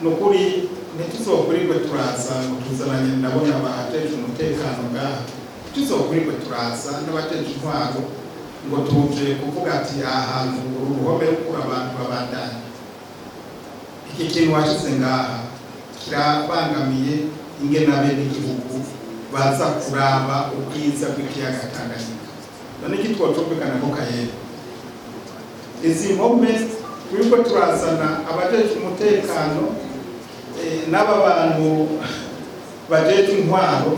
nukuri ntituzokurirwe turaza ngo tuzananye ndabona abateje umutekano ngaha, ntituzokurirwe turaza n'abateje intwaro ngo tuje kuvuga ati ahantu uruhome rukura abantu babandanye. Iki kintu washize ngaha kirabangamiye ingene abenegihugu baza kuraba ubwiza bw'ikiyaga Tanganyika. None iki twocumvikana ko Kayere izi mpome turiko turazana abajeje umutekano n'aba bantu bajeje intwaro,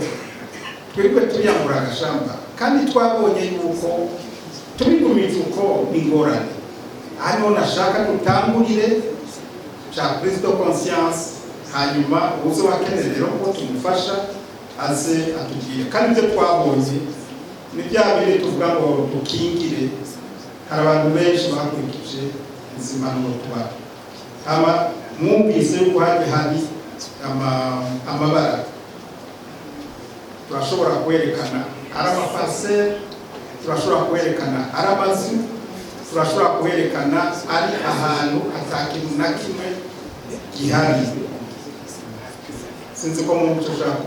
twebwe tuyambura agashamba kandi twabonye yuko tubigumiza uko ingorane. Hano nashaka dutangurire cha prise de conscience, hanyuma uzo wakeneye rero ko tumufasha aze atugire. Kandi ibyo twabonye ni bya biri tuvuga ngo dukingire. Hari abantu benshi bakurikije izi mpanuro tuba mwumvise yuko hari amabara turashobora kwerekana ari amaparcelle, turashobora kwerekana ari amazu, turashobora kwerekana ari ahantu atakintu na kimwe gihari. Sinzi ko mu cyo ushaka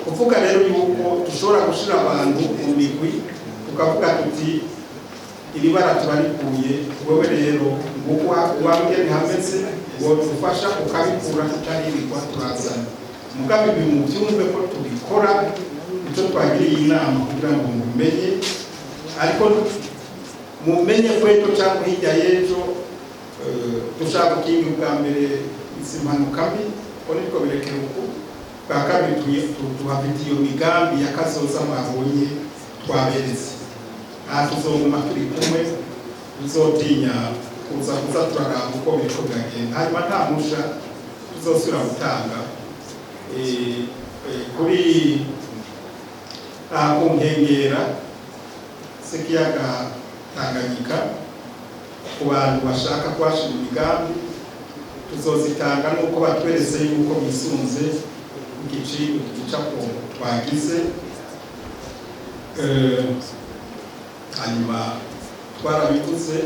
kuvuga rero yuko dushobora gushira abantu mu migwi tukavuga tuti iri bara tubarikuye, wewe rero nguko wambye hameze ngo tufasha ukabikura tutaririrwa turazana. Mugabe ibintu byumve ko tubikora icyo twagiriye inama kugira ngo mumenye, ariko mumenye kweto cyangwa hirya y'ejo dushaka gukinga ubwa mbere izi mpanuka mbi ko niko birekera uko bwa kabiri tuhafitiye iyo migambi y'akazoza mwabonye twaberetse. Aha tuzoguma turi kumwe, tuzotinya kuza turaraba uko biriko biragenda, hanyuma nta musha tuzosubira gutanga kuri ku nkengera z'ikiyaga Tanganyika. Ku bantu bashaka kuhashira imigambi tuzozitanga nuko batweretse yuko bisunze igicapo twagize. Hanyuma twarabivuze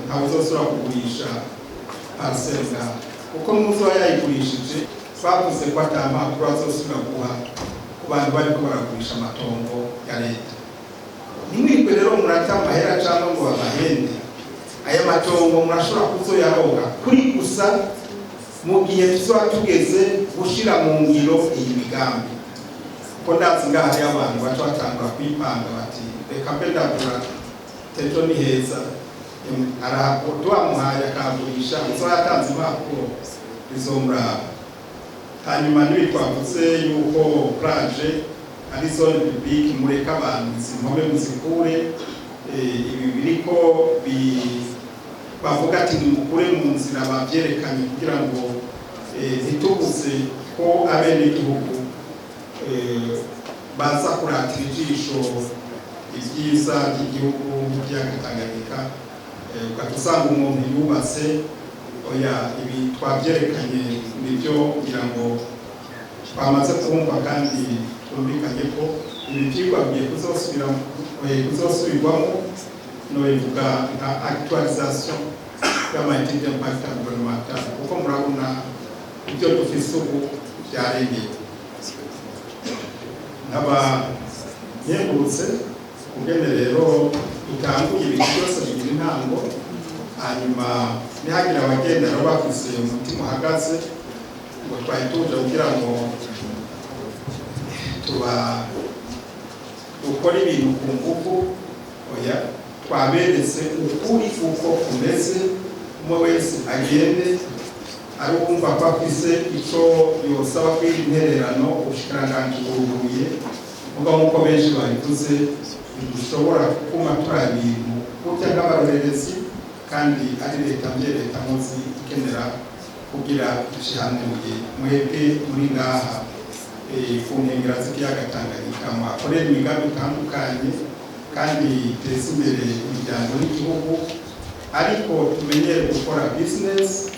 ntawe uzosubira kugurisha parcelle ngaha, kuko n'umuzi yayigurishije twavuze ko atampapuro azosubira guha ku bantu bariko baragurisha amatongo ya leta. Nimwigwe rero murata amahera cyangwa ngo babahende aya matongo, murashobora kuzoyaronka kuri gusa mu gihe tuzoba tugeze gushira mu ngiro iyi migambi. Ko ndazi ngaha hari abantu baca batangura kwipanga bati reka mbe ndagura tejo ni heza, aramuhaye akagurisha uzo yatanze impapuro bizomuraba. Hanyuma n'ibitwavuze yuko plage ari zone publique, mureka abantu izi mpome muzikure. Ibi biriko bavuga ati mukure mu nzira babyerekanye kugira ngo ntitubuze ko abenegihugu baza kuratira ijisho ibyiza by'igihugu by'ikiyaga Tanganyika. Ugasanga umuntu yubatse oya, ibi twabyerekanye nibyo kugira ngo twamaze kumva kandi twumvikanye ko ibi byigwa bigiye kuzosubirwamo no bivuga nka actualisation y'amaétude d'impact environnemental, kuko murabona ibyo dufise ubu byarengeye. Nkaba nkengurutse kugene rero dutanguye ibintu byose bigira intango, hanyuma nihagira abagenda nabo bafise umutima uhagaze ngo twari tuje kugira ngo dukora ibintu ku ngufu. Oya, twaberetse ukuri uko kumeze, umwe wese agende ari ukumva ko afise ico yosaba kwira intererano. Ubushikiranganji buruguruye, muga nk'uko benshi babivuze dushobora kuma turi ibintu kurya nk'abarorerezi, kandi ari leta leta muzi ikenera kugira ishihanuye. Mwebwe muri ngaha ku nkengera z'ikiyaga Tanganyika mwakorera imigambi itandukanye kandi iteza imbere imiryango n'igihugu, ariko tumenyere gukora business